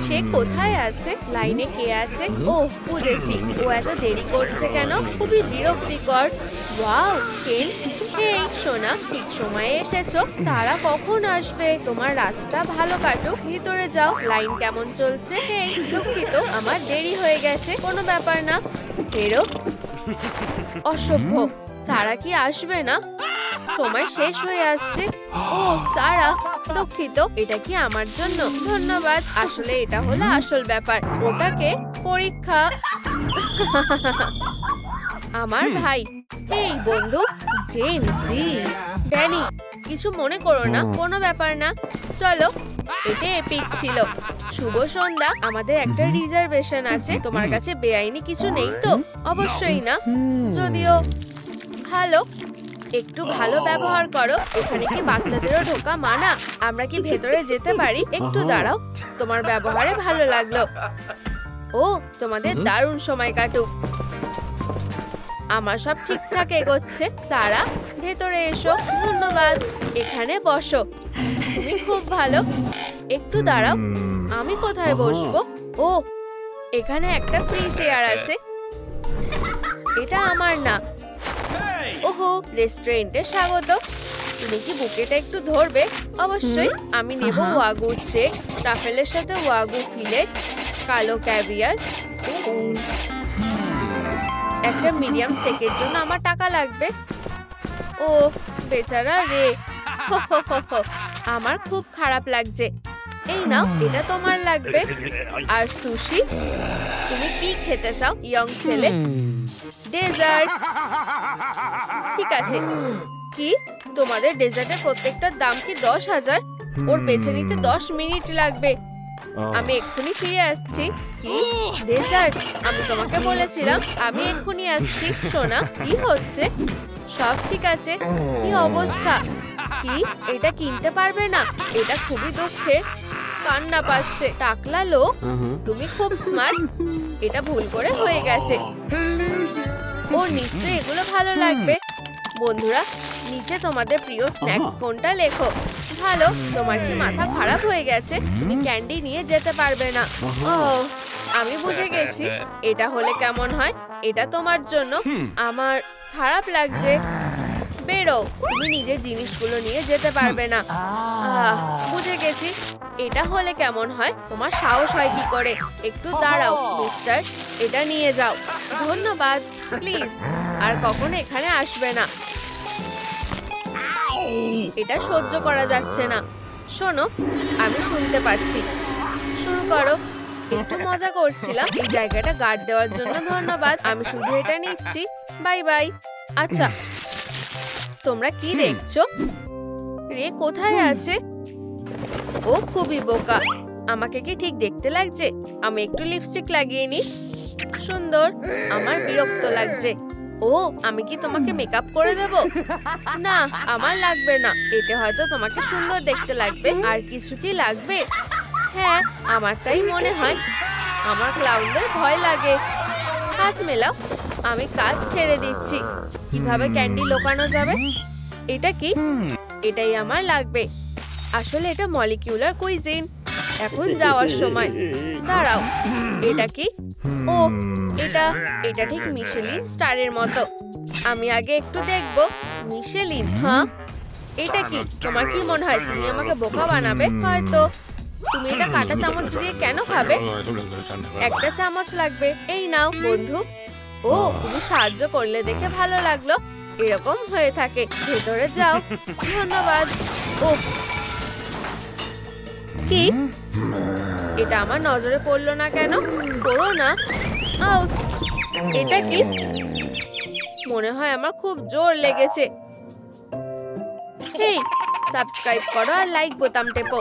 সে কোথায় আছে? লাইনে কে আছে? ও বুঝেছি, ও এত দেরি করছে কেন? খুবই বিরক্তিকর। ওয়াও কেন, এই সোনা, ঠিক সময়ে এসেছো। সারা কখন আসবে? তোমার রাতটা ভালো কাটুক, ভিতরে যাও। লাইন কেমন চলছে? এই দুঃখিত, আমার দেরি হয়ে গেছে। কোনো ব্যাপার না, বেরো। অসভ্য, সারা কি আসবে না? সময় শেষ হয়ে আসছে। ও সারা, দুঃখিত, এটা কি আমার জন্য? ধন্যবাদ। আসলে এটা হলো আসল ব্যাপার, ওটাকে পরীক্ষা। আমার ভাই, এই বন্ধু জেন জি। ড্যানি, কিছু মনে করো না, কোনো ব্যাপার না। চলো, এটা এপিক ছিল। শুভ সন্ধ্যা। আমাদের একটা রিজার্ভেশন আছে। তোমার কাছে বেআইনি কিছু নেই তো? অবশ্যই না, যদিও ভালো। একটু ভালো ব্যবহার করো। এখানে কি বাচ্চাদেরও ঢোকা মানা? আমরা কি ভেতরে যেতে পারি? একটু দাঁড়াও, তোমার ব্যবহারে ভালো লাগলো। ও, তোমাদের দারুণ সময় কাটুক। আমার সব ঠিকঠাক এগোচ্ছে। সারা, ভেতরে এসো। ধন্যবাদ, এখানে বসো। তুমি খুব ভালো। একটু দাঁড়াও, আমি কোথায় বসবো? ও, এখানে একটা ফ্রি চেয়ার আছে। এটা আমার না। ওহো, রেস্টুরেন্টে স্বাগত। তুমি কি বুকেটা একটু ধরবে? অবশ্যই। আমি নেব ওয়াগু স্টেক, ট্রাফেলের সাথে ওয়াগু ফিলেট, কালো ক্যাভিয়ার। একটা মিডিয়াম স্টেকের জন্য আমার টাকা লাগবে। ও বেচারা রে, আমার খুব খারাপ লাগছে। এই নাও, এটা তোমার লাগবে। আর সুশি, তুমি কি খেতে চাও ইয়ং ছেলে? ডেজার্ট। ঠিক আছে। কি, তোমাদের ডেজার্টের প্রত্যেকটার দাম কি 10,000? ওর বেছে নিতে 10 মিনিট লাগবে। আমি এক্ষুনি ফিরে আসছি। কি ডেজার্ট? আমি তোমাকে বলেছিলাম আমি এক্ষুনি আসছি। সোনা, কি হচ্ছে? সব ঠিক আছে? কি অবস্থা? কি, এটা কিনতে পারবে না? এটা খুবই দুঃখের। কান্না পাচ্ছে। টাকলা লোক, তুমি খুব স্মার্ট। এটা ভুল করে হয়ে গেছে। ও নিশ্চয়ই এগুলো ভালো লাগবে। বন্ধুরা, নিচে তোমাদের প্রিয় স্ন্যাক্স কোনটা লেখো। ভালো, তোমার কি মাথা খারাপ হয়ে গেছে? তুমি ক্যান্ডি নিয়ে যেতে পারবে না। ও, আমি বুঝে গেছি। এটা হলে কেমন হয়? এটা তোমার জন্য। আমার খারাপ লাগছে। বেরো, তুমি নিজের জিনিসগুলো নিয়ে যেতে পারবে না। বুঝে গেছি। এটা হলে কেমন হয়? তোমার সাহস হয় কি করে? একটু দাঁড়াও মিস্টার, এটা নিয়ে যাও। ধন্যবাদ। প্লিজ আর কখনো এখানে আসবে না। এটা সহ্য করা যাচ্ছে না। শোনো, আমি শুনতে পাচ্ছি। শুরু করো। একটু মজা করছিলাম। এই জায়গাটা গার্ড দেওয়ার জন্য ধন্যবাদ। আমি শুধু এটা নিচ্ছি। Bye bye. আচ্ছা, তোমরা কি দেখছো? রে কোথায় আছে? ও খুবই বোকা। আমাকে কি ঠিক দেখতে লাগছে? আমি একটু লিপস্টিক লাগিয়ে নি। সুন্দর। আমার বিরক্ত লাগছে। ও, আমি কি তোমাকে মেকআপ করে দেব? না, আমার লাগবে না। এতে হয়তো তোমাকে সুন্দর দেখতে লাগবে। আর কিছু কি লাগবে? হ্যাঁ, আমার তাই মনে হয়। আমার ক্লাউনদের ভয় লাগে। হাত মেলাও। আমি কাজ ছেড়ে দিচ্ছি। কিভাবে ক্যান্ডি লুকানো যাবে? এটা কি? এটাই আমার লাগবে। আসলে এটা মলিকিউলার কুইজিন। এখন যাওয়ার সময়। দাঁড়াও, এটা কি? ও, এটা ঠিক মিশেলিন স্টারের মতো। আমি আগে একটু দেখব। মিশেলিন? হ্যাঁ, এটা কি? তোমার কি মনে হয় তুমি আমাকে বোকা বানাবে? হয়তো। তুমি এটা কাঁটা চামচ দিয়ে কেন খাবে? একটা চামচ লাগবে। এই নাও বন্ধু। ও, তুমি সাহায্য করলে দেখে ভালো লাগলো। এরকম হয়ে থাকে। ভেতরে যাও। ধন্যবাদ। ও, কি? এটা আমার নজরে পড়লো না কেন? পড়ো না। আউচ! এটা কি? মনে হয় আমার খুব জোর লেগেছে। হেই, সাবস্ক্রাইব করো আর লাইক বোতাম টেপো।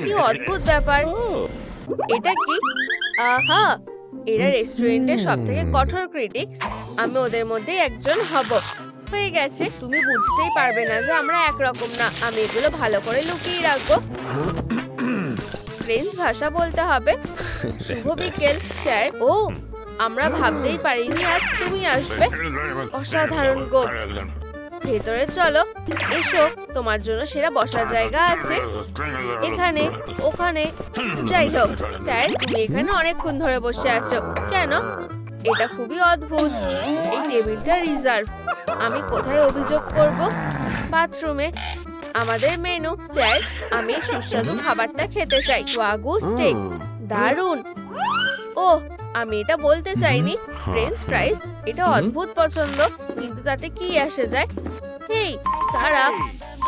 কি অদ্ভুত ব্যাপার। এটা কি? আহা, এরা রেস্টুরেন্টের সবথেকে কঠোর ক্রিটিক্স। আমি ওদের মধ্যে একজন হব। হয়ে গেছে। তুমি বুঝতেই পারবে না যে আমরা একরকম না। আমি এগুলো ভালো করে লুকিয়ে রাখবো। ফ্রেঞ্চ ভাষা বলতে হবে। শুভ বিকেল স্যার। ও, আমরা ভাবতেই পারিনি আজ তুমি আসবে। অসাধারণ গো। ভেতরে চলো, এসো, তোমার জন্য সেরা বসার জায়গা আছে এখানে, ওখানে। যাই হোক স্যার, তুমি এখানে অনেকক্ষণ ধরে বসে আছো কেন? এটা খুবই অদ্ভুত। এই টেবিলটা রিজার্ভ। আমি কোথায় অভিযোগ করব? বাথরুমে। আমাদের মেনু স্যার, আমি সুস্বাদু খাবারটা খেতে চাই। ওয়াগু স্টেক, দারুণ। ওহ, আমি এটা বলতে চাইনি। ফ্রেঞ্চ ফ্রাইস, এটা অদ্ভুত পছন্দ, কিন্তু তাতে কি আসে যায়? হেই সারা,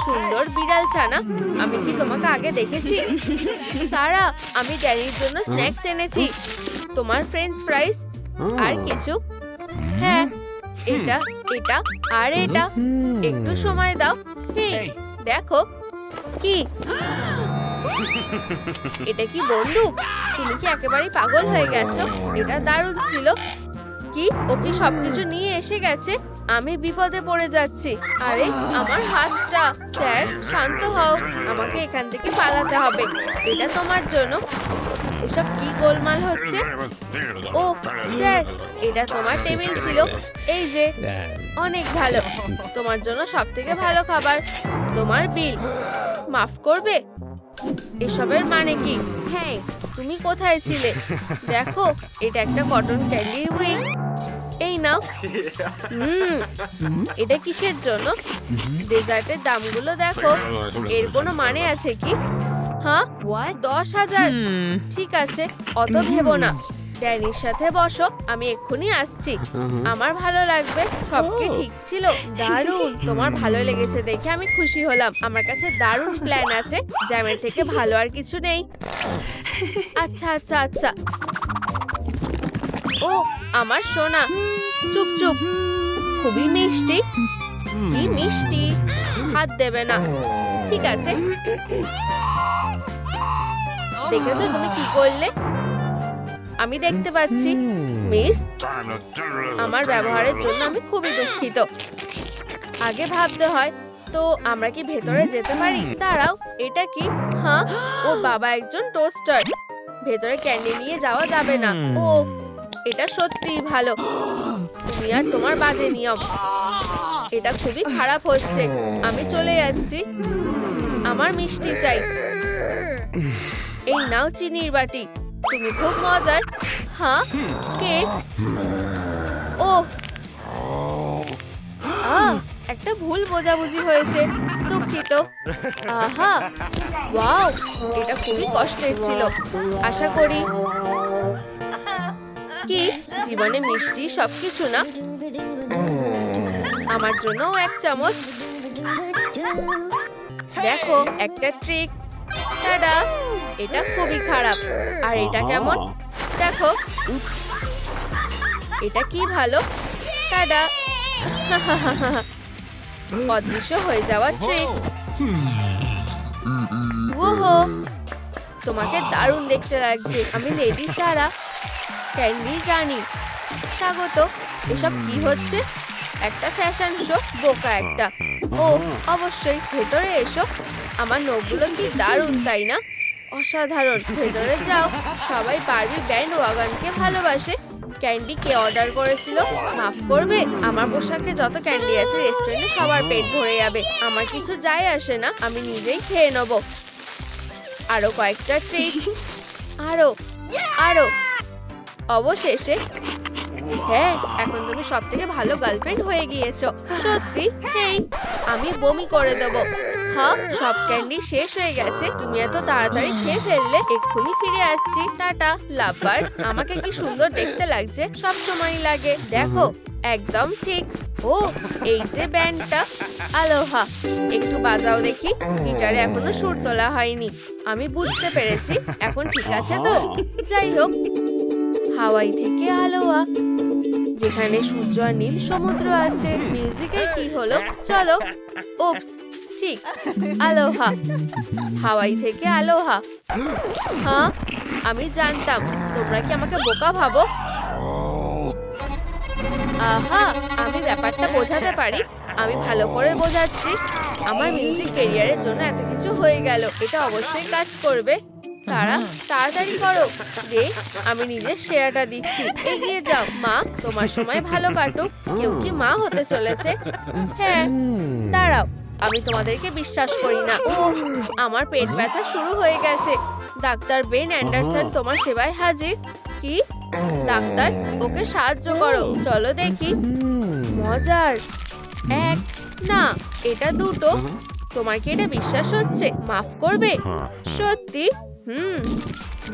সুন্দর বিড়াল ছানা, আমি কি তোমাকে আগে দেখেছি? সারা, আমি ড্যানির জন্য স্ন্যাক্স এনেছি। তোমার ফ্রেঞ্চ ফ্রাইস আর কিছু? হ্যাঁ, এটা, এটা আর এটা। একটু সময় দাও। হেই দেখো, কি এটা? কি বন্দুক? তুমি কি একেবারেই পাগল হয়ে গেছো? এটা দারুণ ছিল। কি ও কি সবকিছু নিয়ে এসে গেছে? আমি বিপদে পড়ে যাচ্ছি। আরে আমার হাতটা। স্যার শান্ত হও, আমাকে এখান থেকে পালাতে হবে। এটা তোমার জন্য। এসব কি গোলমাল হচ্ছে? ও স্যার, এটা তোমার টেবিল ছিল। এই যে, অনেক ভালো। তোমার জন্য সবথেকে ভালো খাবার। তোমার বিল। মাফ করবে? এসবের মানে কি? হ্যাঁ, তুমি কোথায় ছিলে? দেখো, এটা একটা কটন ক্যান্ডির উইক। এই নাও। এটা কিসের জন্য? ডেজার্টের দামগুলো দেখো। এর কোনো মানে আছে কি? হ্যাঁ, 10,000। ঠিক আছে, অত ভেবো না। ড্যানির সাথে বসো, আমি এক্ষুনি আসছি। আমার ভালো লাগবে। সব কি ঠিক ছিল? দারুণ। তোমার ভালো লেগেছে দেখে আমি খুশি হলাম। আমার কাছে দারুণ প্ল্যান আছে, জ্যামের থেকে ভালো আর কিছু নেই। আচ্ছা আচ্ছা আচ্ছা। ও আমার সোনা, চুপ চুপ। খুবই মিষ্টি। কি মিষ্টি? হাত দেবে না। ঠিক আছে। দেখেছো তুমি কি করলে? আমি দেখতে পাচ্ছি। মিস, আমার ব্যবহারের জন্য আমি খুবই দুঃখিত। আগে ভাবতে হয়। তো আমরা কি ভেতরে যেতে পারি? দাঁড়াও, এটা কি? হ্যাঁ, ও বাবা একজন টোস্টার। ভেতরে ক্যান্ডি নিয়ে যাওয়া যাবে না। ও, এটা সত্যিই ভালো। তুমি আর তোমার বাজে নিয়ম। এটা খুবই খারাপ হচ্ছে। আমি চলে যাচ্ছি। আমার মিষ্টি চাই। এই নাও চিনির বাটি। তুমি খুব মজার। হ্যাঁ, কে? ও, একটা ভুল বোঝাবুঝি হয়েছে, দুঃখিত। আহা, ওয়াও, এটা খুবই কষ্টের ছিল। আশা করি। কি জীবনে মিষ্টি সবকিছু না? আমার জন্যও এক চামচ। দেখো, একটা ট্রিক। টাডা, এটা খুবই খারাপ। আর এটা কেমন? দেখো, এটা কি ভালো। টাডা। অদৃশ্য হয়ে যাওয়া ট্রিক। ওহো, তোমাকে দারুণ দেখতে লাগছে। আমি লেডি সারা, ক্যান্ডি রানী। স্বাগত। এসব কি হচ্ছে? একটা ফ্যাশন শো? বোকা একটা। ও অবশ্যই, ভেতরে এসো। আমার নখগুলো কি দারুণ, তাই না? অসাধারণ। ভেতরে যাও। সবাই বারবি ব্যান্ড ওয়াগনকে ভালোবাসে। ক্যান্ডি কে অর্ডার করেছিল? মাফ করবে, আমার পোশাকে যত ক্যান্ডি আছে রেস্টুরেন্টে সবার পেট ভরে যাবে। আমার কিছু যায় আসে না, আমি নিজেই খেয়ে নেব। আরো কয়েকটা ট্রিট। আরো আরো। অবশেষে। হ্যাঁ, এখন তুমি সব থেকে ভালো গার্লফ্রেন্ড হয়ে গিয়েছো। সত্যি? হেই, আমি বমি করে দেবো। হ্যাঁ, সব ক্যান্ডি শেষ হয়ে গেছে। তুমি এত তাড়াতাড়ি খেয়ে ফেললে। এক্ষুনি ফিরে আসছি। Tata lovers. আমাকে কি সুন্দর দেখতে লাগছে। সব সময় লাগে। দেখো, একদম ঠিক। ও, এই যে ব্যান্ডটা। আলোহা, একটু বাজাও দেখি। গিটারে এখনো সুর তোলা হয়নি। আমি বুঝতে পেরেছি। এখন ঠিক আছে তো? যাই হোক, হাওয়াই থেকে আলোয়া, যেখানে সূর্য আর নীল সমুদ্র আছে। মিউজিকের কি হলো? চলো। উপস, ঠিক। আলোহা, হাওয়াই থেকে আলোহা। হ্যাঁ, আমি জানতাম। তোমরা কি আমাকে বোকা ভাবো? আহা, আমি ব্যাপারটা বোঝাতে পারি। আমি ভালো করে বোঝাচ্ছি। আমার মিউজিক ক্যারিয়ারের জন্য এত কিছু হয়ে গেল। এটা অবশ্যই কাজ করবে। সারা তাড়াতাড়ি করো রে, আমি নিজের সেরাটা দিচ্ছি। এগিয়ে যাও মা, তোমার সময় ভালো কাটুক। কেউ কি মা হতে চলেছে? হ্যাঁ, দাঁড়াও, আমি তোমাদেরকে বিশ্বাস করি না। ও, আমার পেট ব্যথা শুরু হয়ে গেছে। ডাক্তার বেন অ্যান্ডারসন তোমার সেবায় হাজির। কি ডাক্তার, ওকে সাহায্য করো। চলো দেখি। মজার। এক না, এটা দুটো। তোমার কি এটা বিশ্বাস হচ্ছে? মাফ করবে? সত্যি?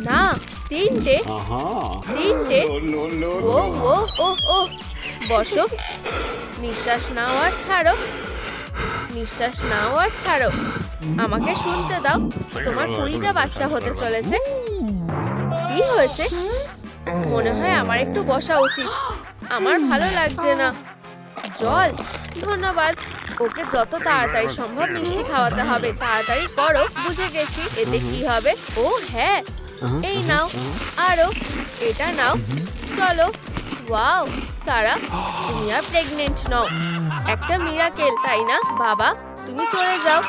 না, তিনটে। তিনটে? ও ও ও ও, বসো। নিঃশ্বাস নাও আর ছাড়ো। নিঃশ্বাস নাও আর ছাড়ো। আমাকে শুনতে দাও। তোমার 20টা বাচ্চা হতে চলেছে। কি হয়েছে? মনে হয় আমার একটু বসা উচিত। আমার ভালো লাগছে না। জল? ধন্যবাদ। ওকে যত তাড়াতাড়ি সম্ভব মিষ্টি খাওয়াতে হবে। তাড়াতাড়ি করো। বুঝে গেছি। এতে কি হবে? ও হ্যাঁ, এই নাও। আরো এটা নাও। চলো। ওয়াও, সারা, তুমি আর প্রেগনেন্ট নও। একটা মিরাকেল, তাই না? বাবা, তুমি চলে যাও।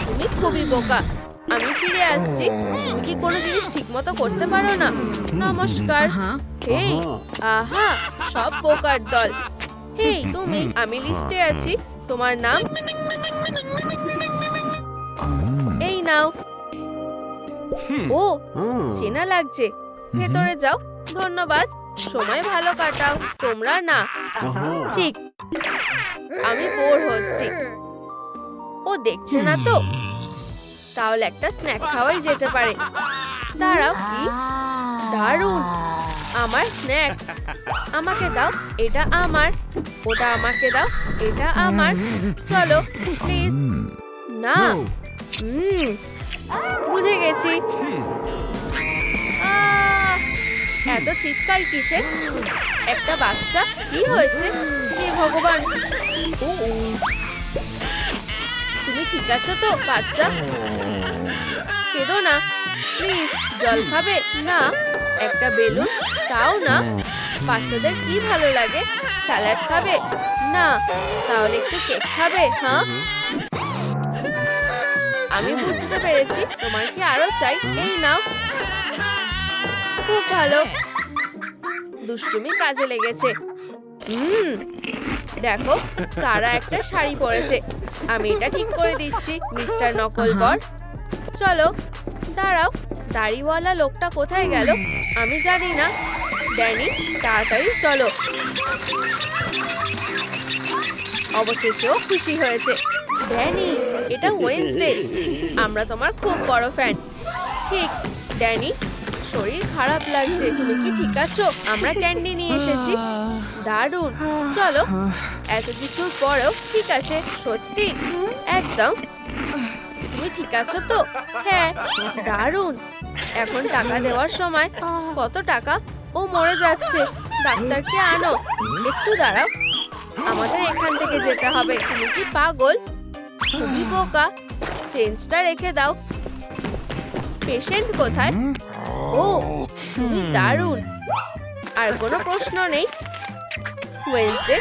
তুমি খুবই বোকা। আমি ফিরে আসছি। তুমি কি কোনো জিনিস ঠিক মতো করতে পারো না? নমস্কার। হেই, আহা, সব বোকার দল। হেই তুমি, আমি লিস্টে আছি। তোমার নাম? এই নাও। ও, চেনা লাগছে। ভেতরে যাও। ধন্যবাদ। সময় ভালো কাটাও। তোমরা না। ঠিক। আমি বোর হচ্ছি। ও দেখছে না তো? তাহলে একটা স্ন্যাক খাওয়াই যেতে পারে। দাঁড়াও, কি দারুণ! আমার স্ন্যাক। আমাকে দাও। এটা আমার। ওটা আমাকে দাও। এটা আমার। চলো প্লিজ। না। বুঝে গেছি। এত চিৎকার কিসের? একটা বাচ্চা? কি হয়েছে? হে ভগবান! তুমি ঠিক আছো তো বাচ্চা? কেঁদো না প্লিজ। জল খাবে? না। একটা বেলুন? তাও না। বাচ্চাদের কি ভালো লাগে? স্যালাড খাবে? না। তাহলে একটু কেক খাবে? হ্যাঁ, আমি বুঝতে পেরেছি। তোমার কি আরো চাই? এই নাও। খুব ভালো। দুষ্টুমি কাজে লেগেছে। দেখো, সারা একটা শাড়ি পরেছে। আমি এটা ঠিক করে দিচ্ছি, মিস্টার নকল বর। চলো। দাঁড়াও, দাড়িওয়ালা লোকটা কোথায় গেল? আমি জানি না। ড্যানি, তাড়াতাড়ি চলো। অবশেষেও খুশি হয়েছে। ড্যানি, এটা ওয়েডনেসডে। আমরা তোমার খুব বড় ফ্যান। ঠিক। ড্যানি, শরীর খারাপ লাগছে। তুমি কি ঠিক আছো? আমরা ক্যান্ডি নিয়ে এসেছি। দারুণ। চলো। এত কিছুর পরেও ঠিক আছে? সত্যি? একদম। তুমি ঠিক আছো তো? হ্যাঁ। দারুণ। এখন টাকা দেওয়ার সময়। কত টাকা? ও মরে যাচ্ছে। ডাক্তারকে আনো। একটু দাঁড়াও, আমাদের এখান থেকে যেতে হবে। তুমি কি পাগল? খুবই বোকা। চেঞ্জটা রেখে দাও। পেশেন্ট কোথায়? ও, তুমি দারুণ। আর কোনো প্রশ্ন নেই? ওয়েডনেসডে,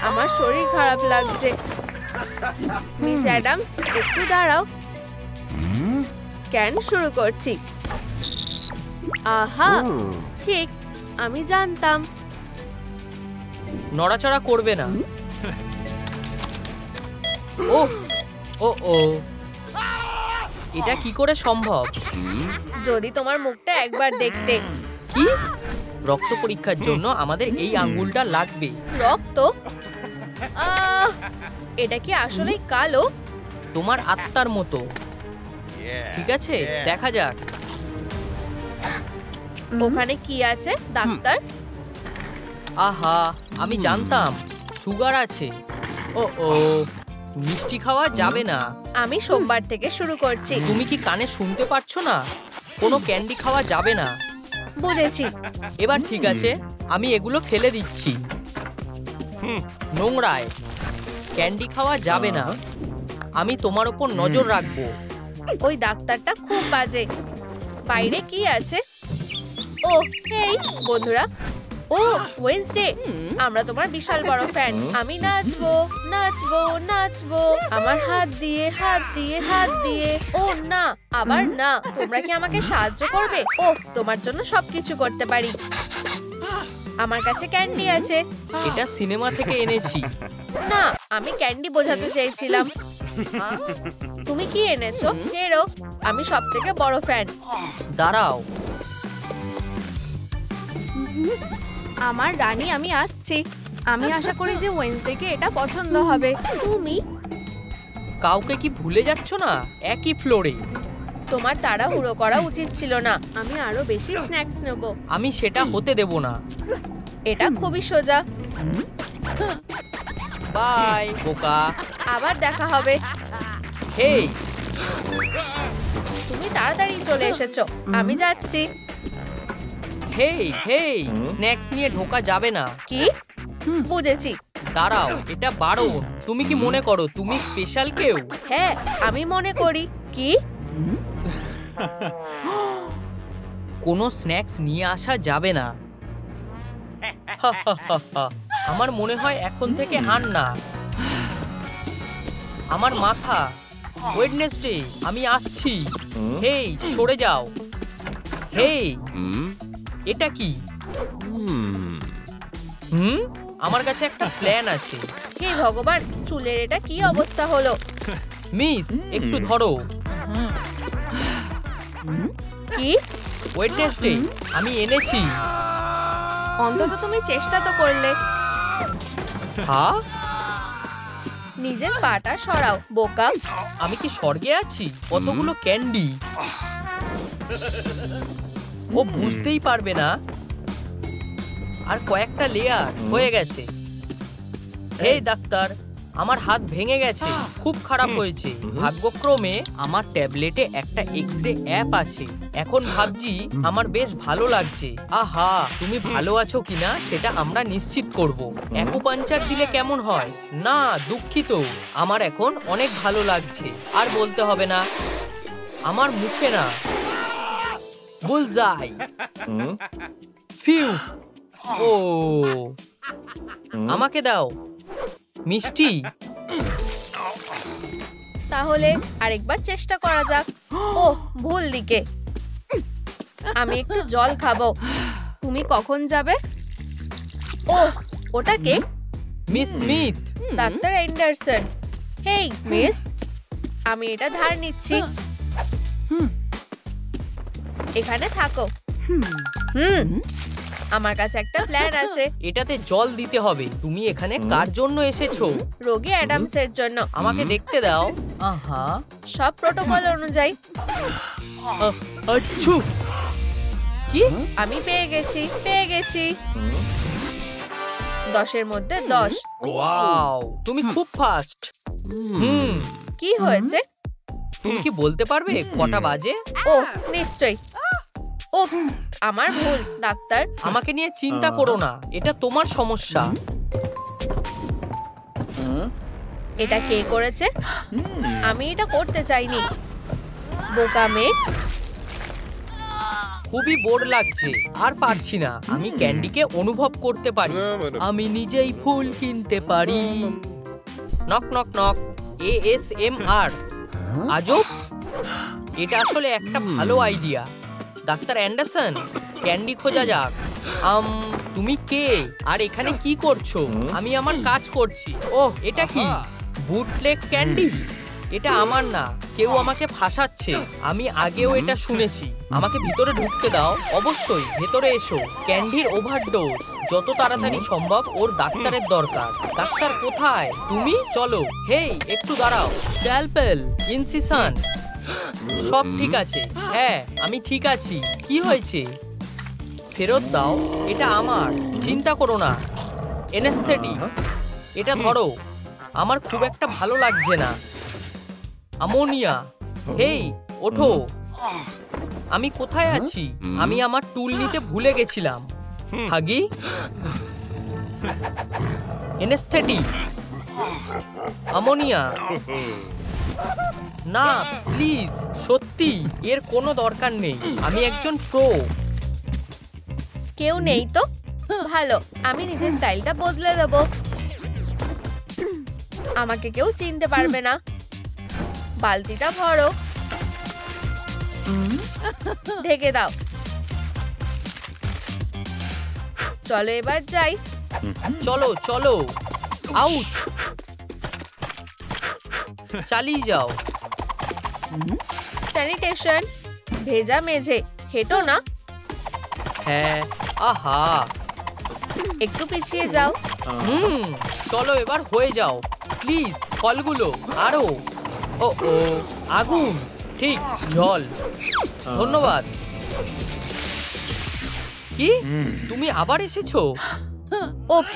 আমার শরীর খারাপ লাগছে। মিস অ্যাডামস, একটু দাঁড়াও। স্ক্যান শুরু করছি। আহা, ঠিক, আমি জানতাম। নড়াচড়া করবে না। ও ও ও, এটা কি করে সম্ভব? যদি তোমার মুখটা একবার দেখতে। কি? রক্ত পরীক্ষার জন্য আমাদের এই আঙ্গুলটা লাগবে। রক্ত? এটা কি আসলেই কালো? তোমার আত্মার মতো। ঠিক আছে, দেখা যাক। ওখানে কি আছে ডাক্তার? আহা, আমি জানতাম সুগার আছে। ও ও, মিষ্টি খাওয়া যাবে না। আমি সোমবার থেকে শুরু করছি। তুমি কি কানে শুনতে পাচ্ছ না? কোনো ক্যান্ডি খাওয়া যাবে না। বুঝেছি। এবার ঠিক আছে, আমি এগুলো ফেলে দিচ্ছি। নোংরায়। ক্যান্ডি খাওয়া যাবে না। আমি তোমার ওপর নজর রাখবো। ওই ডাক্তারটা খুব বাজে। বাইরে কি আছে? ও, এই বন্ধুরা, ও ওয়েডনেসডে, আমরা তোমার বিশাল বড় ফ্যান। আমি নাচবো নাচবো নাচবো আমার হাত দিয়ে হাত দিয়ে হাত দিয়ে। ও না, আবার না। তোমরা কি আমাকে সাহায্য করবে? ও, তোমার জন্য সবকিছু করতে পারি। আমার কাছে ক্যান্ডি আছে। এটা সিনেমা থেকে এনেছি। না, আমি ক্যান্ডি বোঝাতে চেয়েছিলাম। তুমি কি এনেছো? হেরো, আমি সবথেকে বড় ফ্যান। দাঁড়াও। আমার রানী, আমি আসছি। আমি আশা করি যে ওয়েডনেসডেকে এটা পছন্দ হবে। তুমি কাউকে কি ভুলে যাচ্ছ না? একই ফ্লোরে। তোমার তাড়াহুড়ো করা উচিত ছিল না। আমি আরো বেশি স্ন্যাক্স নেব। আমি সেটা হতে দেব না। এটা খুবই সোজা। বাই বোকা। আবার দেখা হবে। হেই, তুমি তাড়াতাড়ি চলে এসেছো। আমি যাচ্ছি। হেই হেই, স্ন্যাক্স নিয়ে ঢোকা যাবে না। কি? বুঝেছি। দাঁড়াও, এটা বারণ। তুমি কি মনে করো তুমি স্পেশাল কেউ? হ্যাঁ, আমি মনে করি। কি? কোনো স্ন্যাক্স নিয়ে আসা যাবে না। আমার মনে হয় এখন থেকে আর না। আমার মাথা। ওয়েডনেসডে, আমি আসছি। হেই, সরে যাও। হেই, এটা কি? আমার কাছে একটা প্ল্যান আছে। হে ভগবান, চুলের এটা কি অবস্থা হলো? মিস, একটু ধরো। কি? ওয়েডনেসডে, আমি এনেছি। অন্তত তুমি চেষ্টা তো করলে। হ্যাঁ, নিজের পাটা সরাও, বোকা। আমি কি স্বর্গে আছি? কতগুলো ক্যান্ডি। ও বুঝতেই পারবে না। আর কয়েকটা লেয়ার হয়ে গেছে। হেই ডাক্তার, আমার হাত ভেঙে গেছে। খুব খারাপ হয়েছে। ভাগ্যক্রমে আমার ট্যাবলেটে একটা এক্সরে অ্যাপ আছে। এখন ভাবছি আমার বেশ ভালো লাগছে। আহা, তুমি ভালো আছো কিনা সেটা আমরা নিশ্চিত করব। অ্যাকুপাঞ্চার দিলে কেমন হয়? না, দুঃখিত। আমার এখন অনেক ভালো লাগছে। আর বলতে হবে না। আমার মুখে না। বুলজাই। ফিউ। ও, আমাকে দাও মিষ্টি। তাহলে আরেকবার চেষ্টা করা যাক। ও, ভুল দিকে। আমি একটু জল খাবো। তুমি কখন যাবে? ও, ওটা কে? Miss Smith. Doctor Anderson. Hey miss, আমি এটা ধার নিচ্ছি। এখানে থাকো। আমার কাছে একটা প্ল্যান আছে। এটাতে জল দিতে হবে। তুমি এখানে কার জন্য এসেছো? রোগী অ্যাডামসের জন্য। আমাকে দেখতে দাও। আহা, সব প্রোটোকল অনুযায়ী। আচ্ছু। কি? আমি পেয়ে গেছি। 10-এর মধ্যে 10। ওয়াও, তুমি খুব ফাস্ট। কি হয়েছে? তুমি কি বলতে পারবে কটা বাজে? ও, নিশ্চয়ই। ও, আমার ভুল ডাক্তার। আমাকে নিয়ে চিন্তা করো না, এটা তোমার সমস্যা। এটা কে করেছে? আমি এটা করতে চাইনি। বোকা মেয়ে। খুবই বোর লাগছে, আর পারছি না। আমি ক্যান্ডিকে অনুভব করতে পারি। আমি নিজেই ফুল কিনতে পারি। Knock knock knock. ASMR। আজব। এটা আসলে একটা ভালো আইডিয়া। ডাক্তার অ্যান্ডারসন, ক্যান্ডি খোঁজা যাক। তুমি কে আর এখানে কি করছো? আমি আমার কাজ করছি। ওহ, এটা কি? বুটলেগ ক্যান্ডি? এটা আমার না, কেউ আমাকে ফাঁসাচ্ছে। আমি আগেও এটা শুনেছি। আমাকে ভিতরে ঢুকতে দাও। অবশ্যই, ভেতরে এসো। ক্যান্ডির ওভারডোজ। যত তাড়াতাড়ি সম্ভব ওর ডাক্তারের দরকার। ডাক্তার কোথায়? তুমি চলো। হেই, একটু দাঁড়াও। স্ক্যালপেল, ইনসিশন, সব ঠিক আছে। হ্যাঁ, আমি ঠিক আছি। কি হয়েছে? ফেরত দাও। এটা আমার, চিন্তা করো না। এনেস্থেটিক, এটা ধরো। আমার খুব একটা ভালো লাগছে না। অ্যামোনিয়া। হেই, ওঠো। আমি কোথায় আছি? আমি আমার টুল নিতে ভুলে গেছিলাম। হাগি। Anaesthetic, ammonia. না, প্লিজ, সত্যি এর কোনো দরকার নেই। আমি একজন প্রো। কেউ নেই তো? ভালো, আমি নিজের স্টাইলটা বদলে দেব। আমাকে কেউ চিনতে পারবে না। বালতিটা ভরো, ঢেকে দাও। চলো এবার যাই। চলো চলো, আউট, চালিয়ে যাও। স্যানিটেশন, ভেজা মেঝে, হেঁটো না। হ্যাঁ, আহা, একটু পিছিয়ে যাও। চলো এবার হয়ে যাও প্লিজ। ফলগুলো আরো। ও ও, আগুন, ঠিক, জল, ধন্যবাদ। কি, তুমি আবার এসেছো? উপস,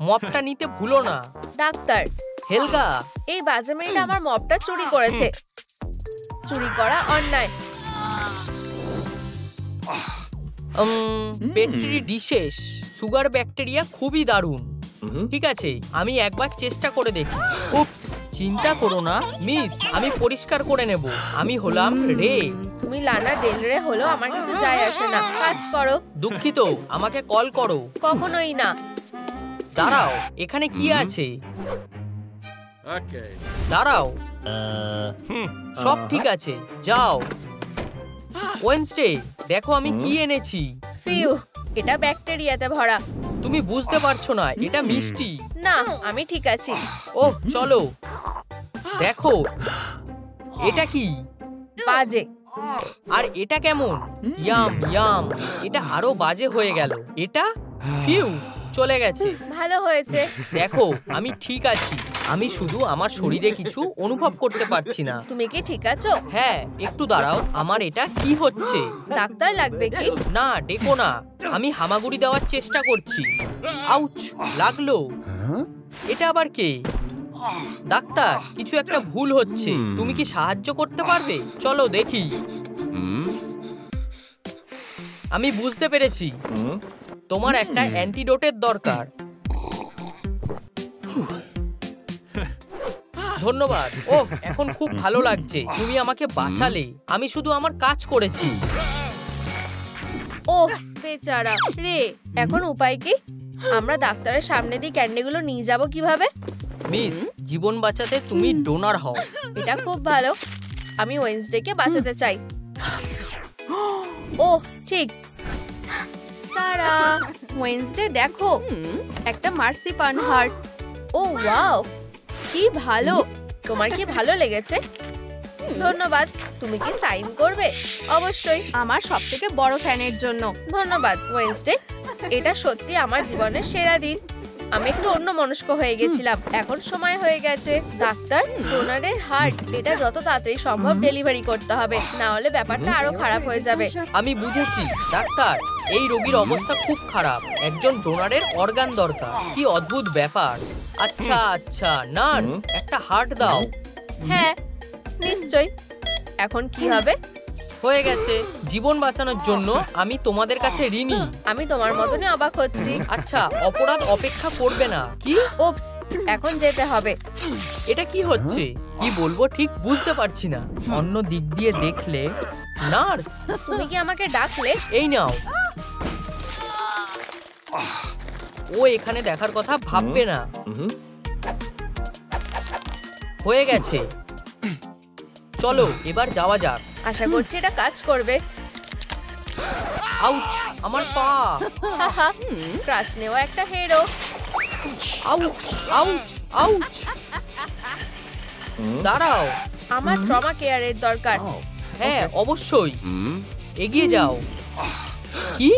মপটা নিতে ভুলো না। ডাক্তার, হেলগা, এই বাজে মেয়েটা আমার মপটা চুরি করেছে। চুরি করা অন্যায়। পেট্রি ডিশেস, সুগার ব্যাকটেরিয়া খুবই দারুণ। ঠিক আছে, আমি একবার চেষ্টা করে দেখি। উপস, চিন্তা করো না মিস, আমি পরিষ্কার করে নেব। আমি হলাম রে। তুমি লানা ডেল রে হলো, আমার কিছু যায় আসে না। কাজ করো। দুঃখিত, আমাকে কল করো। কখনোই না। দাঁড়াও, এখানে কি আছে? দাঁড়াও, সব ঠিক আছে, যাও। ওয়েনসডে, দেখো আমি কি এনেছি। ফিউ, এটা ব্যাকটেরিয়াতে ভরা। তুমি বুঝতে পারছো না, এটা মিষ্টি। না, আমি ঠিক আছি। ওহ, চলো দেখো, এটা কি? বাজে। আর এটা কেমন? ইয়াম ইয়াম, এটা আরো বাজে হয়ে গেল। এটা ফিউ, চলে গেছে। ভালো হয়েছে। দেখো, আমি ঠিক আছি। আমি শুধু আমার শরীরে কিছু অনুভব করতে পারছি না। তুমি কি ঠিক আছো? হ্যাঁ, একটু দাঁড়াও, আমার এটা কি হচ্ছে? ডাক্তার লাগবে কি? না, ডেকো না, আমি হামাগুড়ি দেওয়ার চেষ্টা করছি। আউচ, লাগলো। এটা আবার কে? ডাক্তার, কিছু একটা ভুল হচ্ছে। তুমি কি সাহায্য করতে পারবে? চলো দেখি। আমি বুঝতে পেরেছি, তোমার একটা অ্যান্টিডোটের দরকার। ধন্যবাদ। ওহ, এখন খুব ভালো লাগছে। তুমি আমাকে বাঁচালে। আমি শুধু আমার কাজ করেছি। ওহ, বেচারা রে। এখন উপায় কি? আমরা ডাক্তারের সামনে দিয়ে ক্যান্ডিগুলো নিয়ে যাব কিভাবে? মিস, জীবন বাঁচাতে তুমি ডোনার হও। এটা খুব ভালো। আমি ওয়েনসডেকে বাঁচাতে চাই। ওহ, ঠিক। সারা, ওয়েনসডে দেখো, একটা মার্সিপান হার্ট। ও ওয়াও, কি ভালো। তোমার কি ভালো লেগেছে? ধন্যবাদ। তুমি কি সাইন করবে? অবশ্যই, আমার সবথেকে বড় ফ্যানের জন্য। ধন্যবাদ ওয়েনসডে। এটা সত্যি আমার জীবনের সেরা দিন। আমি একটু অন্যমনস্ক হয়ে গেছিলাম। এখন সময় হয়ে গেছে। ডাক্তার, ডোনারের হার্ট, এটা যত তাড়াতাড়ি সম্ভব ডেলিভারি করতে হবে, না হলে ব্যাপারটা আরো খারাপ হয়ে যাবে। আমি বুঝেছি ডাক্তার, এই রোগীর অবস্থা খুব খারাপ। একজন ডোনারের অর্গান দরকার। কি অদ্ভুত ব্যাপার। আচ্ছা আচ্ছা, নার্স, একটা হার্ট দাও। হ্যাঁ, নিশ্চয়ই। এখন কি হবে? হয়ে গেছে। জীবন বাঁচানোর জন্য আমি তোমাদের কাছে ঋণী। আমি তোমার মতনই অবাক হচ্ছি। আচ্ছা, অপরাধ অপেক্ষা করবে না। কি? উপস, এখন যেতে হবে। এটা কি হচ্ছে? কি বলবো ঠিক বুঝতে পারছি না। অন্য দিক দিয়ে দেখলে। নার্স, তুমি কি আমাকে ডাকলে? এই নাও। ও এখানে দেখার কথা ভাববে না। হয়ে গেছে, চলো এবার যাওয়া যাক। আশা করছি এটা কাজ করবে। আউচ, আমার পা। হাহা, ক্রাচ নেওয়া একটা হিরো। Ouch ouch ouch. দাঁড়াও, আমার ট্রমা কেয়ারের দরকার। হ্যাঁ অবশ্যই, এগিয়ে যাও। কি?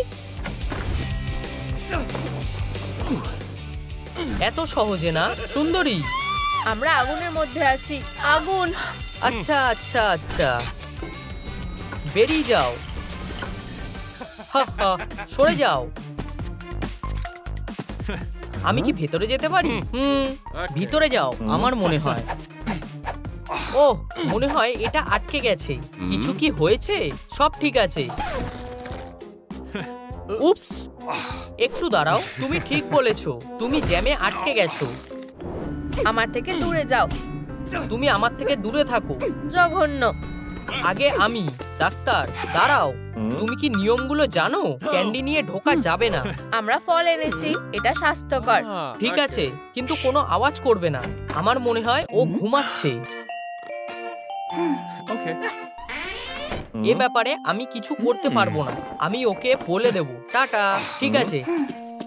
এত সহজে না সুন্দরী। আমরা আগুনের মধ্যে আছি। আগুন। আচ্ছা আচ্ছা আচ্ছা, বেরিয়ে যাও। সরে যাও। আমি কি ভেতরে যেতে পারি? ভিতরে যাও, আমার মনে হয়। ওহ, মনে হয় এটা আটকে গেছে। কিছু কি হয়েছে? সব ঠিক আছে। উপস, একটু দাঁড়াও। তুমি ঠিক বলেছো, তুমি জ্যামে আটকে গেছো। আমার থেকে দূরে যাও। তুমি আমার থেকে দূরে থাকো। জঘন্য। আগে আমি। ডাক্তার, দাঁড়াও। তুমি কি নিয়মগুলো জানো? ক্যান্ডি নিয়ে ঢোকা যাবে না। আমরা ফল এনেছি, এটা স্বাস্থ্যকর। ঠিক আছে, কিন্তু কোনো আওয়াজ করবে না। আমার মনে হয় ও ঘুমাচ্ছে। এ ব্যাপারে আমি কিছু করতে পারবো না। আমি ওকে বলে দেব। টাটা। ঠিক আছে,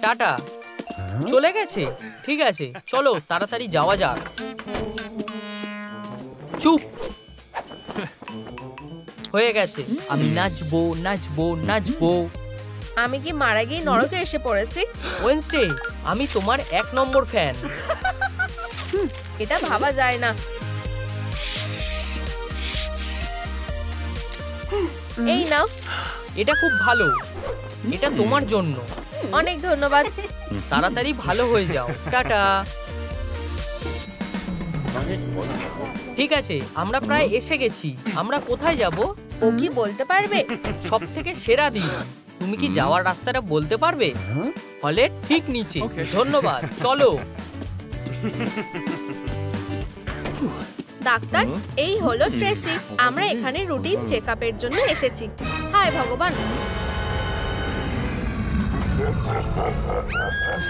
টাটা। চলে গেছে? ঠিক আছে, চলো তাড়াতাড়ি যাওয়া যাক। চুপ। হয়ে গেছে। আমি নাচবো নাচবো নাচবো। আমি কি মারা গিয়ে নরকে এসে পড়েছি? ওয়েনসডে, আমি তোমার 1 নম্বর ফ্যান। এটা ভাবা যায় না। এই নাও। এটা খুব ভালো। এটা তোমার জন্য। অনেক ধন্যবাদ। তাড়াতাড়ি ভালো হয়ে যাও। টাটা। ঠিক আছে, আমরা প্রায় এসে গেছি। আমরা কোথায় যাব? ও কি বলতে পারবে? সব থেকে সেরা দিন। তুমি কি যাওয়ার রাস্তাটা বলতে পারবে? হলের ঠিক নিচে। ধন্যবাদ, চলো। ডাক্তার, এই হলো ট্রেসি। আমরা এখানে রুটিন চেকআপের জন্য এসেছি। হায় ভগবান,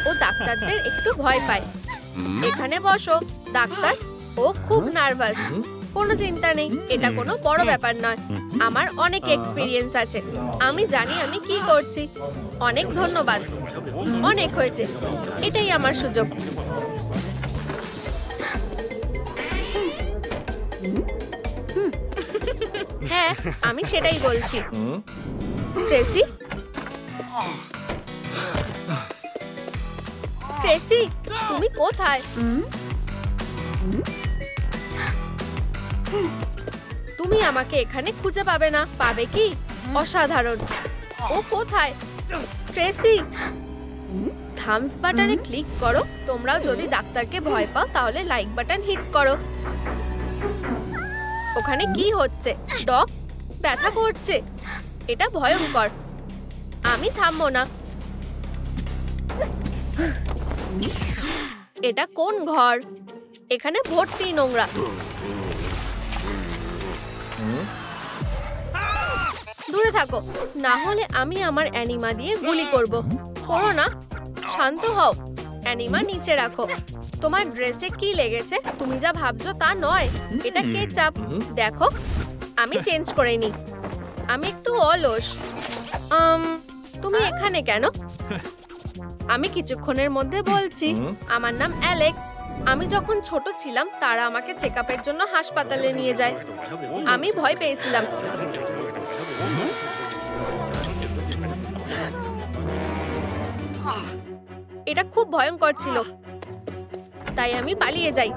ও ডাক্তারদের একটু ভয় পায়। এখানে বসো। ডাক্তার, ও খুব নার্ভাস। কোনো চিন্তা নেই, এটা কোনো বড় ব্যাপার নয়। আমার অনেক এক্সপিরিয়েন্স আছে। আমি জানি আমি কি করছি। অনেক ধন্যবাদ। অনেক হয়েছে, এটাই আমার সুযোগ। হ্যাঁ, আমি সেটাই বলছি। ট্রেসি, ট্রেসি, তুমি কোথায়? তুমি আমাকে এখানে খুঁজে পাবে না। পাবে কি? অসাধারণ। ও কোথায়? ট্রেসি, থামস বাটনে ক্লিক করো। তোমরাও যদি ডাক্তারকে ভয় পাও তাহলে লাইক বাটন হিট করো। ওখানে কি হচ্ছে? ডক ব্যথা করছে। এটা ভয়ঙ্কর। আমি থামবো না। এটা কোন ঘর? এখানে ভর্তি নোংরা। দূরে থাকো, না হলে আমি আমার অ্যানিমা দিয়ে গুলি করব। করো না, শান্ত হও। অ্যানিমা নিচে রাখো। তোমার ড্রেসে কি লেগেছে? তুমি যা ভাবছো তা নয়। এটা কেচাপ। দেখো, আমি চেঞ্জ করে নি। আমি একটু অলস। তুমি এখানে কেন? আমি কিছুক্ষণের মধ্যে বলছি। আমার নাম অ্যালেক্স। আমি যখন ছোট ছিলাম তারা আমাকে চেকআপের জন্য হাসপাতালে নিয়ে যায়। আমি ভয় পেয়েছিলাম। এটা খুব ভয়ঙ্কর ছিল, তাই আমি পালিয়ে যাই।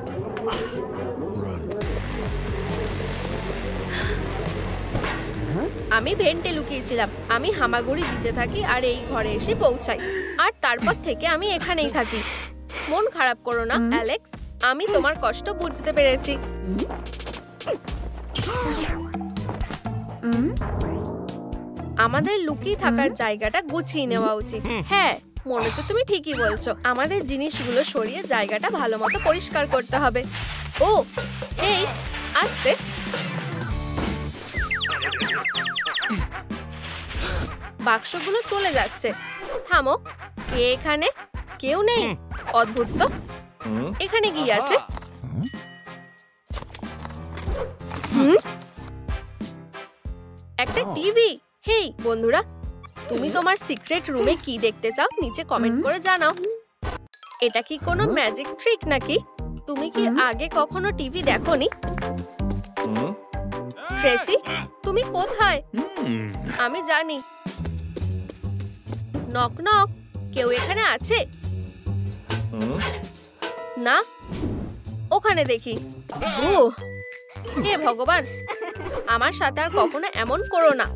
আমি ভেন্টে লুকিয়েছিলাম। আমি হামাগুড়ি দিতে থাকি আর এই ঘরে এসে পৌঁছাই। আর তারপর থেকে আমি এখানেই থাকি। মন খারাপ করো না অ্যালেক্স, আমি তোমার কষ্ট বুঝতে পেরেছি। আমাদের লুকিয়ে থাকার জায়গাটা গুছিয়ে নেওয়া উচিত। হ্যাঁ, মনে হচ্ছে তুমি ঠিকই বলছো। আমাদের জিনিসগুলো সরিয়ে জায়গাটা ভালো মতো পরিষ্কার করতে হবে। ও, এই আস্তে। বাক্সগুলো চলে যাচ্ছে। থামো। কে এখানে? কেউ নেই। অদ্ভুত তো। এখানে কি আছে? একটা টিভি। হেই বন্ধুরা, তুমি তোমার সিক্রেট রুমে কি দেখতে চাও নিচে কমেন্ট করে জানাও। এটা কি কোনো ম্যাজিক ট্রিক নাকি? তুমি কি আগে কখনো টিভি দেখোনি? ট্রেসি, তুমি কোথায়? আমি জানি। নক নক, কেউ এখানে আছে? না, ওখানে দেখি। হে ভগবান, আমার সাথে আর কখনো এমন করো না।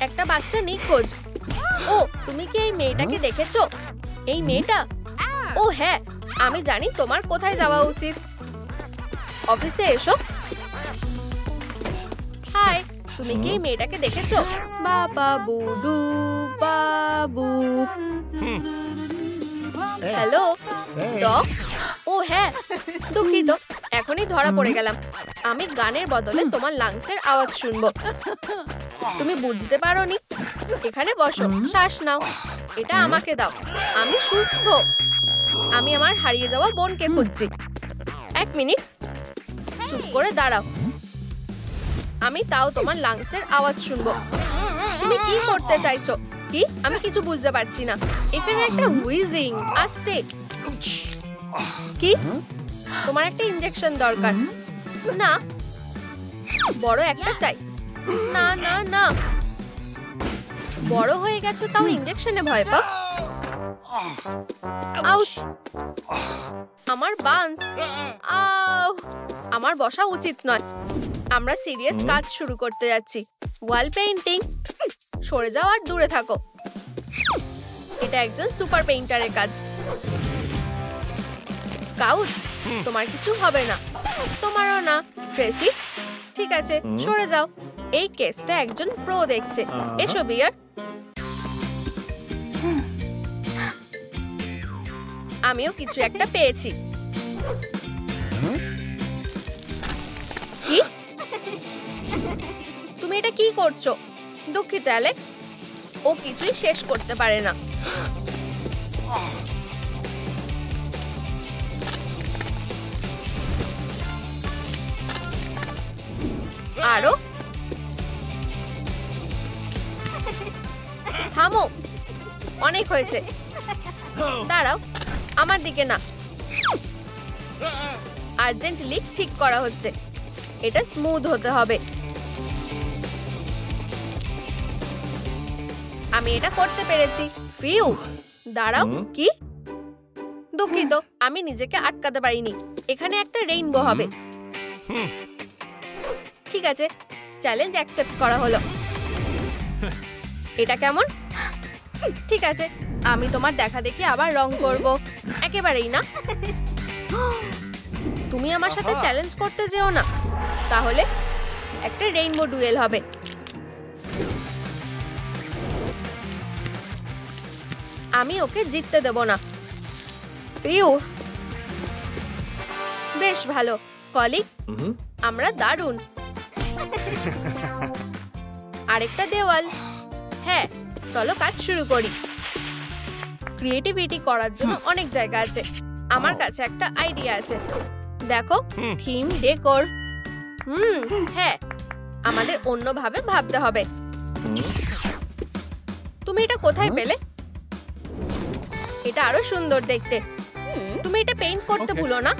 একটা বাচ্চা নিখোঁজ। ও, তুমি কি এই মেয়েটাকে দেখেছো? এই মেয়েটা? ও হ্যাঁ, আমি জানি তোমার কোথায় যাওয়া উচিত। অফিসে এসো। হাই, তুমি কি এই মেয়েটাকে দেখেছো? বাবা বুডু বাবু। Hello doc. ও হ্যাঁ, দুঃখিত, এখনই ধরা পড়ে গেলাম। আমি গানের বদলে তোমার লাংসের আওয়াজ শুনবো। তুমি বুঝতে পারোনি? এখানে বসো, শ্বাস নাও। এটা আমাকে দাও। আমি সুস্থ। আমি আমার হারিয়ে যাওয়া বোনকে খুঁজছি। 1 মিনিট, চুপ করে দাঁড়াও। আমি তাও তোমার লাংসের আওয়াজ শুনবো। তুমি কি করতে চাইছো? কি? আমি কিছু বুঝতে পারছি না। এখানে একটা হুইজিং। আস্তে। কি? তোমার একটা ইনজেকশন দরকার। না, বড় একটা চাই। না না না, বড় হয়ে গেছো তাও ইনজেকশনে ভয় পাও? আউচ! আমার বান্স। আউ! আমার বসা উচিত নয়। আমরা সিরিয়াস কাজ শুরু করতে যাচ্ছি। Wall painting. সরে যাও আর দূরে থাকো। এটা একজন সুপার পেইন্টারের কাজ। কাউচ, তোমার কিছু হবে না। তোমারও না। ট্রেসি, ঠিক আছে, সরে যাও। এই কেসটা একজন প্রো দেখছে। এসো বিয়ার। আমিও কিছু একটা পেয়েছি। কি? তুমি এটা কি করছো? দুঃখিত অ্যালেক্স, ও কিছুই শেষ করতে পারে না। আরো থামো, অনেক হয়েছে। দাঁড়াও, আমার দিকে না। আর্জেন্ট লিক ঠিক করা হচ্ছে। এটা স্মুথ হতে হবে। আমি এটা করতে পেরেছি। ফিউ, দাঁড়াও। কি? দুঃখিত, আমি নিজেকে আটকাতে পারিনি। এখানে একটা রেইনবো হবে। ঠিক আছে, চ্যালেঞ্জ অ্যাকসেপ্ট করা হলো। এটা কেমন? ঠিক আছে, আমি তোমার দেখা দেখি আবার রং করব। একেবারেই না। তুমি আমার সাথে চ্যালেঞ্জ করতে যেও না, তাহলে একটা রেইনবো ডুয়েল হবে। আমি ওকে জিততে দেব না। প্রিয়, বেশ ভালো কলিগ, আমরা দারুণ। আরেকটা দেওয়াল। হ্যাঁ, চলো কাজ শুরু করি। ক্রিয়েটিভিটি করার জন্য অনেক জায়গা আছে। আমার কাছে একটা আইডিয়া আছে। দেখো, থিম ডেকোর। হ্যাঁ, আমাদের অন্যভাবে ভাবতে হবে। তুমি এটা কোথায় পেলে? এটা আরো সুন্দর দেখতে। তুমি এটা পেইন্ট করতে ভুলো না।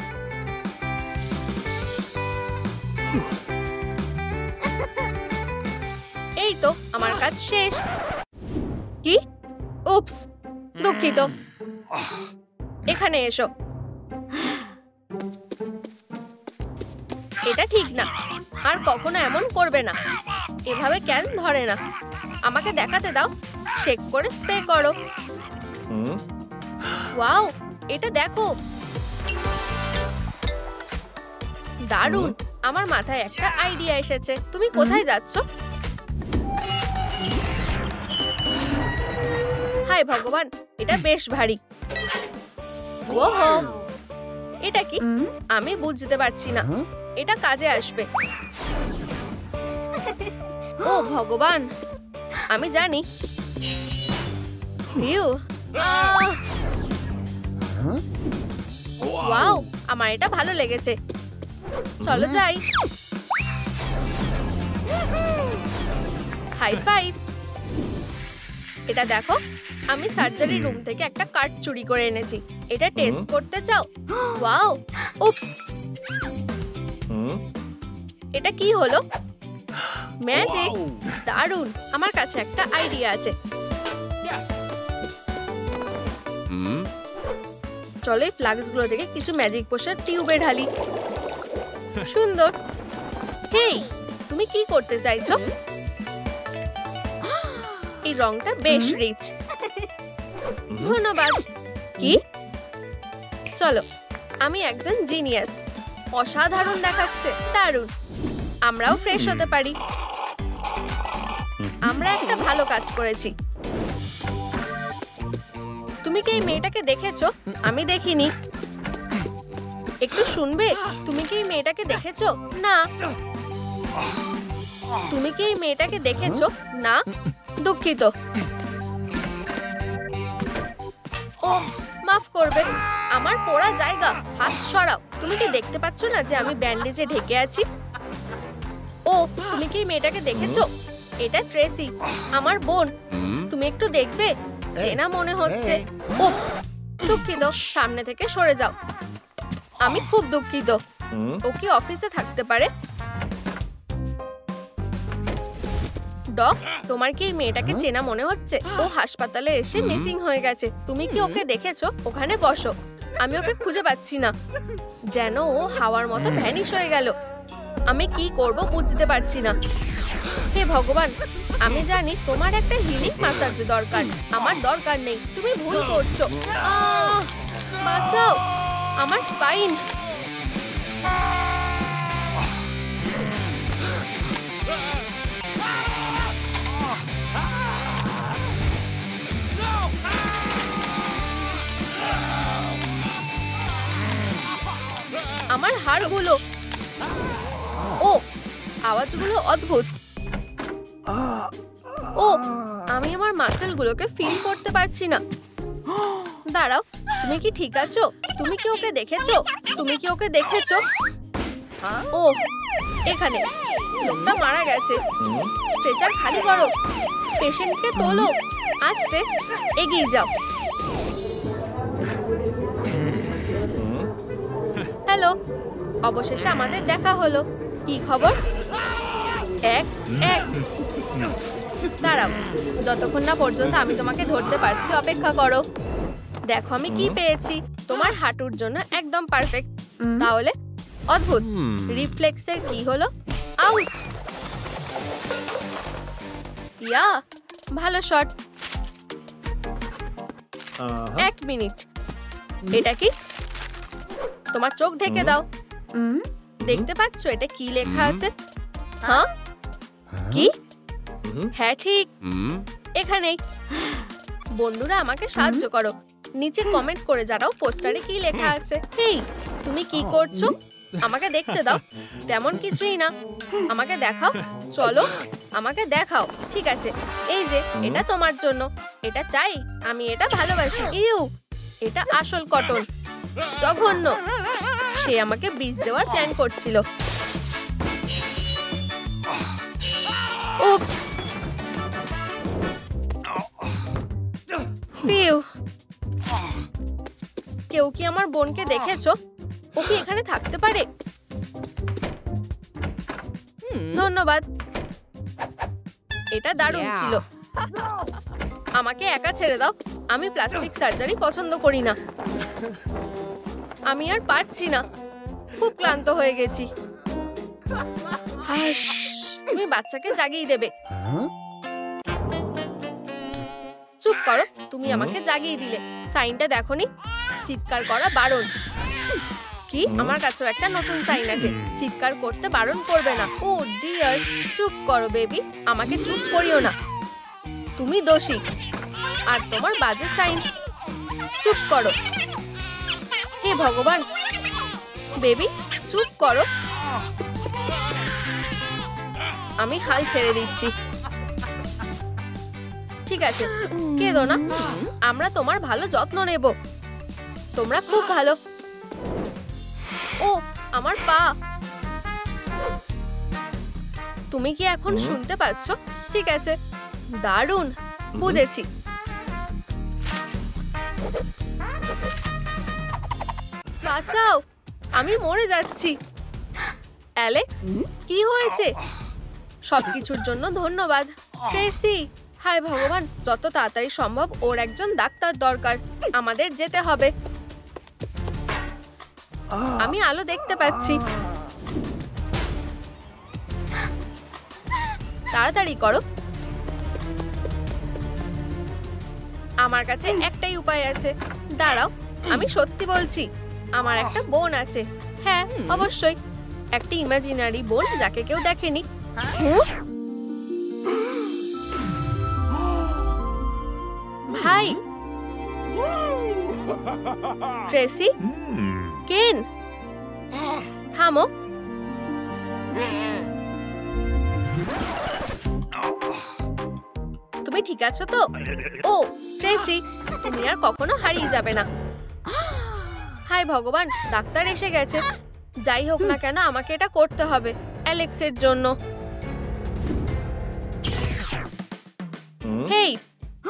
এই তো, আমার কাজ শেষ। কি? উপস, দুঃখিত। এখানে এসো। এটা ঠিক না। আর কখনো এমন করবে না। এভাবে ক্যান ধরে না। আমাকে দেখাতে দাও। শেক করে স্প্রে করো। ওয়াও, এটা দেখো। দারুণ। আমার মাথায় একটা আইডিয়া এসেছে। তুমি কোথায় যাচ্ছ? হায় ভগবান, এটা বেশ ভারী। ওহো, এটা কি? আমি বুঝতে পারছি না। এটা কাজে আসবে। ও ভগবান, আমি জানি। ওয়াও, আমার এটা ভালো লেগেছে। চলো যাই। High five. এটা দেখো, আমি সার্জারি রুম থেকে একটা কার্ড চুরি করে এনেছি। এটা টেস্ট করতে চাও? ওয়াও, উপস, এটা কি হলো? ম্যাজিক, দারুণ। আমার কাছে একটা আইডিয়া আছে। চলো এই ফ্লাক্স গুলো থেকে কিছু ম্যাজিক পোশাক টিউবে ঢালি। সুন্দর। হেই, তুমি কি করতে চাইছো? এই রংটা বেশ রিচ। ধন্যবাদ। কি? চলো, আমি একজন জিনিয়াস। অসাধারণ দেখাচ্ছে। দারুণ। আমরাও ফ্রেশ হতে পারি। আমরা একটা ভালো কাজ করেছি। তুমি কি এই মেয়েটাকে দেখেছো? আমি দেখিনি। একটু শুনবে? তুমি কি এই মেয়েটাকে দেখেছো? না। তুমি কি এই মেয়েটাকে দেখেছো? না। দুঃখিত। ও মাফ করবে, আমার পোড়া জায়গা, হাত সরাও। তুমি কি দেখতে পাচ্ছ না যে আমি ব্যান্ডেজে ঢেকে আছি? ও তুমি কি এই মেয়েটাকে দেখেছো? এটা ট্রেসি, আমার বোন। তুমি একটু দেখবে, চেনা মনে হচ্ছে। উপস, দুঃখিত, সামনে থেকে সরে যাও। আমি খুব দুঃখিত। ও কি অফিসে থাকতে পারে? ডক, তোমার কি এই মেয়েটাকে চেনা মনে হচ্ছে? ও হাসপাতালে এসে মিসিং হয়ে গেছে। তুমি কি ওকে দেখেছো? ওখানে বসো। আমি ওকে খুঁজে পাচ্ছি না, যেন ও হাওয়ার মতো ভ্যানিশ হয়ে গেল। আমি কি করব বুঝতে পারছি না। হে ভগবান, আমি জানি তোমার একটা হিলিং ম্যাসাজ দরকার। আমার দরকার নেই, তুমি ভুল করছো। বাঁচাও, আমার স্পাইন। আমার হাড়গুলো। ও আওয়াজগুলো অদ্ভুত। ও আমি আমার মাসেলগুলোকে ফিল করতে পারছি না। দাঁড়াও, তুমি কি ঠিক আছো? তুমি কি ওকে দেখেছো? তুমি কি ওকে দেখেছো? ও এখানে। লোকটা মারা গেছে। স্ট্রেচার খালি করো, পেশেন্টকে তোলো। আস্তে, এগিয়ে যাও। হ্যালো, অবশেষে আমাদের দেখা হলো। কি খবর? এক এক দাঁড়াও, যতক্ষণ না পর্যন্ত আমি তোমাকে ধরতে পারছি অপেক্ষা করো। দেখো আমি কি পেয়েছি। তোমার হাঁটুর জন্য একদম পারফেক্ট। তাহলে অদ্ভুত। রিফ্লেক্সের কি হলো? আউচ। ইয়া, ভালো শট। এক মিনিট, এটা কি? তোমার চোখ ঢেকে দাও। দেখতে পাচ্ছ এটা কি লেখা আছে? হ্যাঁ, কি? হ্যাঁ ঠিক, এখানেই। বন্ধুরা আমাকে সাহায্য করো, নিচে কমেন্ট করে জানাও পোস্টারে কি লেখা আছে। এই তুমি কি করছো? আমাকে দেখতে দাও। তেমন কিছুই না, আমাকে দেখাও। চলো আমাকে দেখাও। ঠিক আছে, এই যে এটা তোমার জন্য। এটা চাই, আমি এটা ভালোবাসি। ইউ, এটা আসল কটন। জঘন্য। সে আমাকে বিষ দেওয়ার প্ল্যান করছিল। উপস। পিউ, কেউ কি আমার বোনকে দেখেছো? ও কি এখানে থাকতে পারে? ধন্যবাদ, এটা দারুণ ছিল। আমাকে একা ছেড়ে দাও, আমি প্লাস্টিক সার্জারি পছন্দ করি না। আমি আর পারছি না, খুব ক্লান্ত হয়ে গেছি। তুমি বাচ্চাকে জাগিয়ে দেবে। চুপ করো, তুমি আমাকে জাগিয়ে দিলে। সাইনটা দেখোনি? চিৎকার করা বারণ। কি? আমার কাছেও একটা নতুন সাইন আছে, চিৎকার করতে বারণ করবে না। ও ডিয়ার, চুপ করো বেবি, আমাকে চুপ করিও না। তুমি দোষী, আর তোমার বাজে সাইন। চুপ করো। হে ভগবান, বেবি চুপ করো। আমি হাল ছেড়ে দিচ্ছি। ঠিক আছে, কেঁদো না, আমরা তোমার ভালো যত্ন নেব। তোমরা খুব ভালো। ও আমার পা। তুমি কি এখন শুনতে পাচ্ছ? ঠিক আছে, দারুণ, বুঝেছি। বাঁচাও, আমি মরে যাচ্ছি। অ্যালেক্স, কি হয়েছে? সবকিছুর জন্য ধন্যবাদ। ট্রেসি, হায় ভগবান, যত তাড়াতাড়ি সম্ভব ওর একজন ডাক্তার দরকার। আমাদের যেতে হবে। আমি আলো দেখতে পাচ্ছি। তাড়াতাড়ি করো। আমার কাছে একটাই উপায় আছে। দাঁড়াও, আমি সত্যি বলছি, আমার একটা বোন আছে। হ্যাঁ অবশ্যই, একটা ইমাজিনারি বোন যাকে কেউ দেখেনি। ভাই, ট্রেসি, কেন, থামো। তুমি ঠিক আছো তো? ও ট্রেসি, তুমি আর কখনো হারিয়ে যাবে না। হায় ভগবান, ডাক্তার এসে গেছে। যাই হোক না কেন আমাকে এটা করতে হবে অ্যালেক্সের জন্য। হেই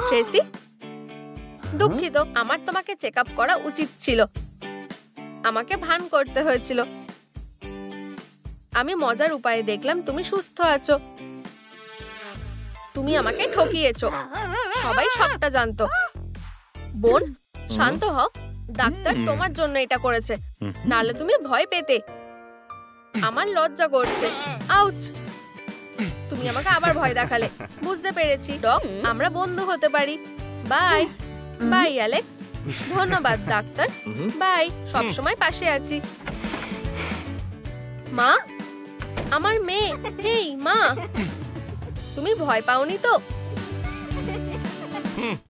ট্রেসি, দুঃখিত, আমার তোমাকে চেক আপ করা উচিত ছিল। আমাকে ভান করতে হয়েছিল। আমি মজার উপায়ে দেখলাম তুমি সুস্থ আছো। তুমি আমাকে ঠকিয়েছো, সবাই সবটা জানতো। বোন শান্ত হও, ডাক্তার তোমার জন্য এটা করেছে, নাহলে তুমি ভয় পেতে। আমার লজ্জা করছে। আউচ! তুমি আমাকে আবার ভয় দেখালে। বুঝতে পেরেছি ডক, আমরা বন্ধু হতে পারি। Bye bye Alex. ধন্যবাদ ডাক্তার। বাই, সবসময় পাশে আছি। মা, আমার মেয়ে। হেই মা, তুমি ভয় পাওনি তো?